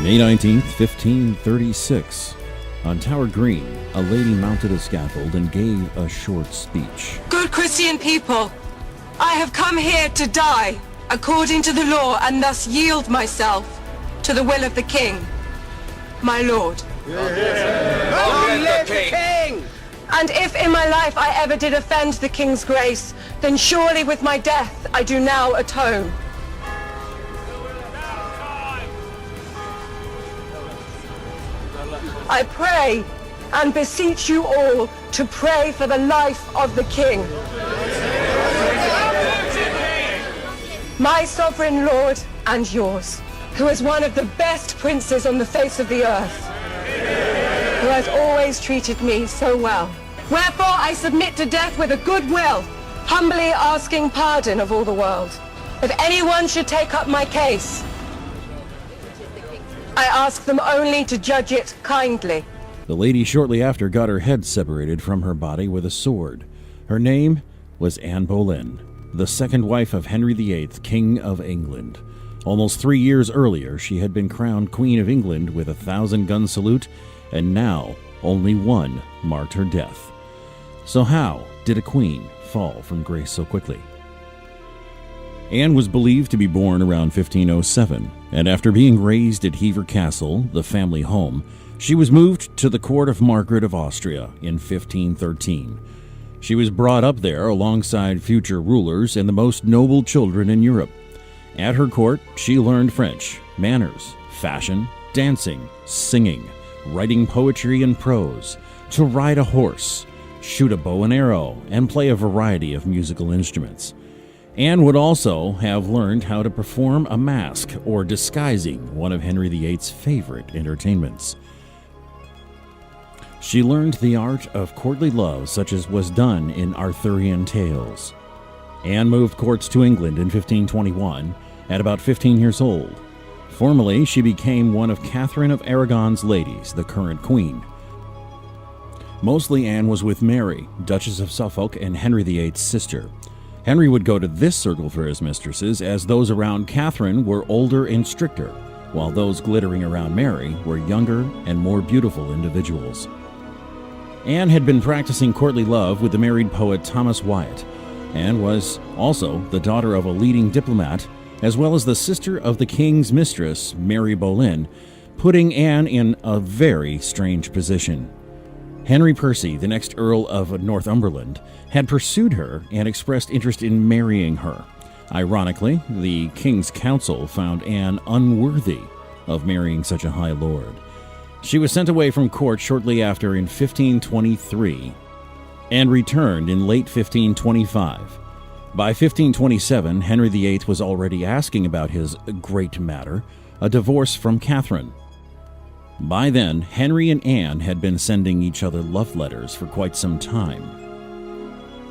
May 19th, 1536. On Tower Green, a lady mounted a scaffold and gave a short speech. Good Christian people, I have come here to die according to the law and thus yield myself to the will of the king, my lord. Long live the king! And if in my life I ever did offend the king's grace, then surely with my death I do now atone. I pray and beseech you all to pray for the life of the king. My sovereign lord and yours, who is one of the best princes on the face of the earth, who has always treated me so well. Wherefore I submit to death with a good will, humbly asking pardon of all the world. If anyone should take up my case, I ask them only to judge it kindly. The lady shortly after got her head separated from her body with a sword. Her name was Anne Boleyn, the second wife of Henry VIII, King of England. Almost 3 years earlier, she had been crowned Queen of England with a 1,000-gun salute, and now only one marked her death. So how did a queen fall from grace so quickly? Anne was believed to be born around 1507, and after being raised at Hever Castle, the family home, she was moved to the court of Margaret of Austria in 1513. She was brought up there alongside future rulers and the most noble children in Europe. At her court, she learned French, manners, fashion, dancing, singing, writing poetry and prose, to ride a horse, shoot a bow and arrow, and play a variety of musical instruments. Anne would also have learned how to perform a mask or disguising, one of Henry VIII's favorite entertainments. She learned the art of courtly love such as was done in Arthurian tales. Anne moved courts to England in 1521 at about 15 years old. Formally, she became one of Catherine of Aragon's ladies, the current queen. Mostly Anne was with Mary, Duchess of Suffolk and Henry VIII's sister. Henry would go to this circle for his mistresses, as those around Catherine were older and stricter, while those glittering around Mary were younger and more beautiful individuals. Anne had been practicing courtly love with the married poet Thomas Wyatt, and was also the daughter of a leading diplomat, as well as the sister of the king's mistress, Mary Boleyn, putting Anne in a very strange position. Henry Percy, the next Earl of Northumberland, had pursued her and expressed interest in marrying her. Ironically, the King's Council found Anne unworthy of marrying such a high lord. She was sent away from court shortly after in 1523 and returned in late 1525. By 1527, Henry VIII was already asking about his great matter, a divorce from Catherine. By then, Henry and Anne had been sending each other love letters for quite some time.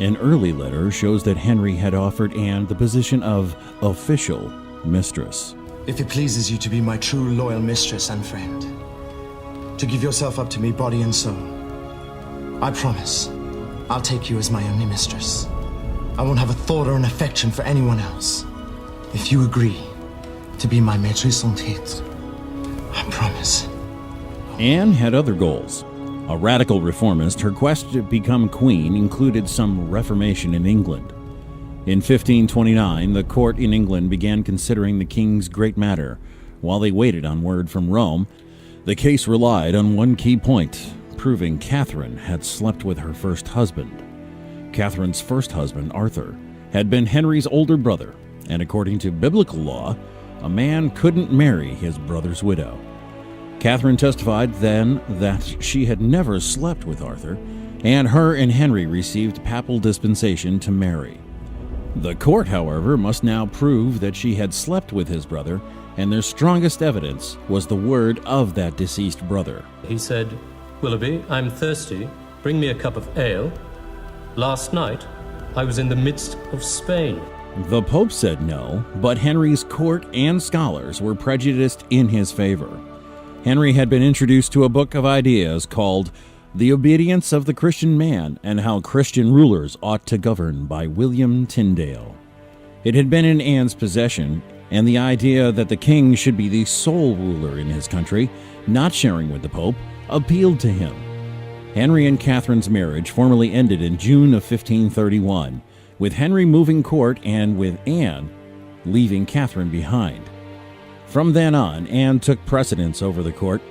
An early letter shows that Henry had offered Anne the position of official mistress. If it pleases you to be my true loyal mistress and friend, to give yourself up to me body and soul, I promise I'll take you as my only mistress. I won't have a thought or an affection for anyone else. If you agree to be my maîtresse en titre, I promise. Anne had other goals. A radical reformist, her quest to become queen included some reformation in England. In 1529, the court in England began considering the king's great matter. While they waited on word from Rome, the case relied on one key point, proving Catherine had slept with her first husband. Catherine's first husband, Arthur, had been Henry's older brother, and according to biblical law, a man couldn't marry his brother's widow. Catherine testified then that she had never slept with Arthur, and her and Henry received papal dispensation to marry. The court, however, must now prove that she had slept with his brother, and their strongest evidence was the word of that deceased brother. He said, "Willoughby, I'm thirsty. Bring me a cup of ale. Last night, I was in the midst of Spain." The Pope said no, but Henry's court and scholars were prejudiced in his favor. Henry had been introduced to a book of ideas called The Obedience of the Christian Man and How Christian Rulers Ought to Govern by William Tyndale. It had been in Anne's possession and the idea that the king should be the sole ruler in his country, not sharing with the Pope, appealed to him. Henry and Catherine's marriage formally ended in June of 1531, with Henry moving court and with Anne leaving Catherine behind. From then on, Anne took precedence over the court.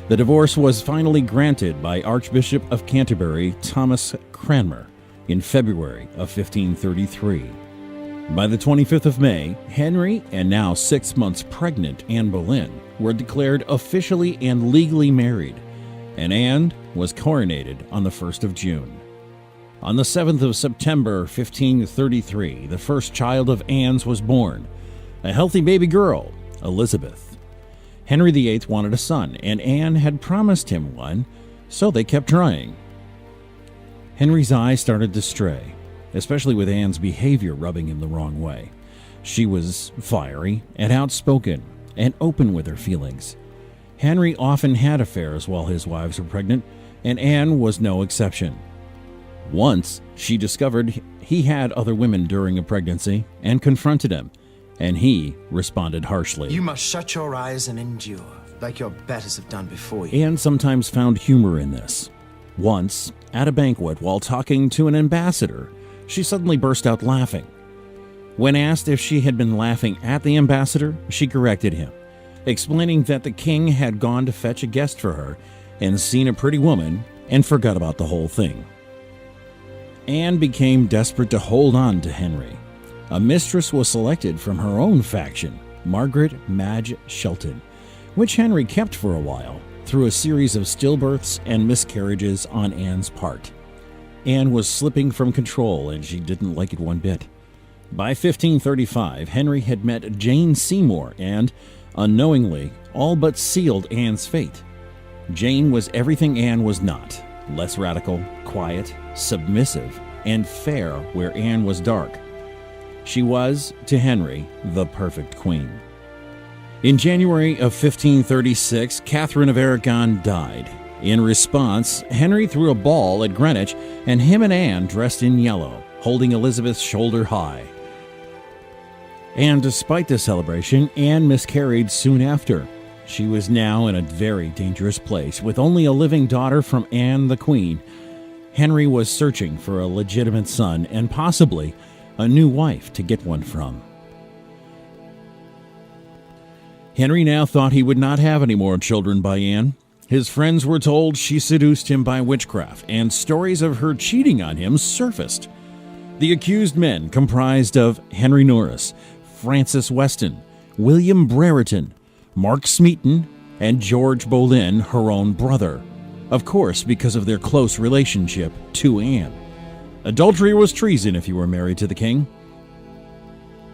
The divorce was finally granted by Archbishop of Canterbury Thomas Cranmer in February of 1533. By the 25th of May, Henry and now 6 months pregnant Anne Boleyn were declared officially and legally married, and Anne was coronated on the 1st of June. On the 7th of September 1533, the first child of Anne's was born, a healthy baby girl, Elizabeth. Henry VIII wanted a son, and Anne had promised him one, so they kept trying. Henry's eyes started to stray, especially with Anne's behavior rubbing him the wrong way. She was fiery and outspoken and open with her feelings. Henry often had affairs while his wives were pregnant, and Anne was no exception. Once, she discovered he had other women during a pregnancy and confronted him, and he responded harshly. You must shut your eyes and endure, like your betters have done before you. Anne sometimes found humor in this. Once, at a banquet while talking to an ambassador, she suddenly burst out laughing. When asked if she had been laughing at the ambassador, she corrected him, explaining that the king had gone to fetch a guest for her and seen a pretty woman and forgot about the whole thing. Anne became desperate to hold on to Henry. A mistress was selected from her own faction, Margaret Madge Shelton, which Henry kept for a while through a series of stillbirths and miscarriages on Anne's part. Anne was slipping from control, and she didn't like it one bit. By 1535, Henry had met Jane Seymour and, unknowingly, all but sealed Anne's fate. Jane was everything Anne was not: less radical, quiet, submissive, and fair where Anne was dark. She was, to Henry, the perfect queen. In January of 1536, Catherine of Aragon died. In response, Henry threw a ball at Greenwich, and him and Anne dressed in yellow, holding Elizabeth's shoulder high. And despite the celebration, Anne miscarried soon after. She was now in a very dangerous place, with only a living daughter from Anne the Queen. Henry was searching for a legitimate son and possibly a new wife to get one from. Henry now thought he would not have any more children by Anne. His friends were told she seduced him by witchcraft, and stories of her cheating on him surfaced. The accused men comprised of Henry Norris, Francis Weston, William Brereton, Mark Smeaton, and George Boleyn, her own brother, of course because of their close relationship to Anne. Adultery was treason if you were married to the king.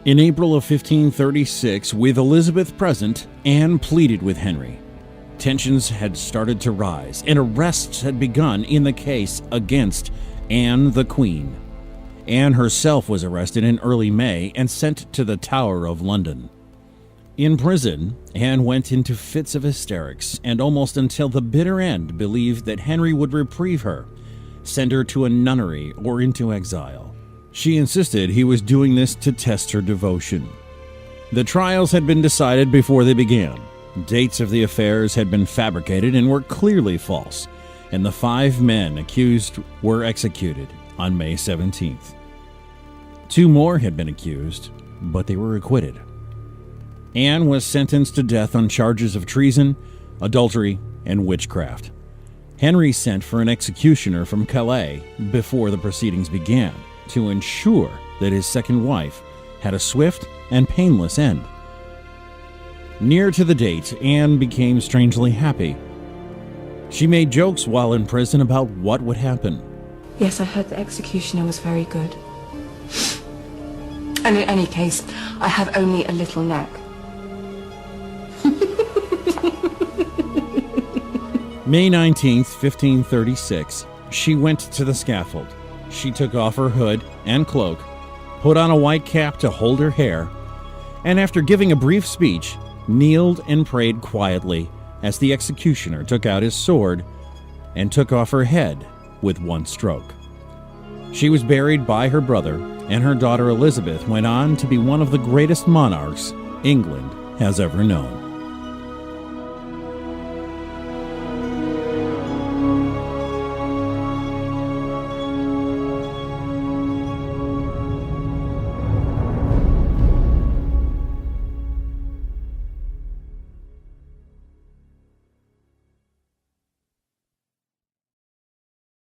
In April of 1536, with Elizabeth present, Anne pleaded with Henry. Tensions had started to rise, and arrests had begun in the case against Anne the Queen. Anne herself was arrested in early May and sent to the Tower of London. In prison, Anne went into fits of hysterics and almost until the bitter end believed that Henry would reprieve her, send her to a nunnery or into exile. She insisted he was doing this to test her devotion. The trials had been decided before they began. Dates of the affairs had been fabricated and were clearly false, and the 5 men accused were executed on May 17th. 2 more had been accused, but they were acquitted. Anne was sentenced to death on charges of treason, adultery, and witchcraft. Henry sent for an executioner from Calais before the proceedings began to ensure that his second wife had a swift and painless end. Near to the date, Anne became strangely happy. She made jokes while in prison about what would happen. Yes, I heard the executioner was very good. And in any case, I have only a little neck. May 19th, 1536, she went to the scaffold. She took off her hood and cloak, put on a white cap to hold her hair, and after giving a brief speech, kneeled and prayed quietly as the executioner took out his sword and took off her head with one stroke. She was buried by her brother, and her daughter Elizabeth went on to be one of the greatest monarchs England has ever known.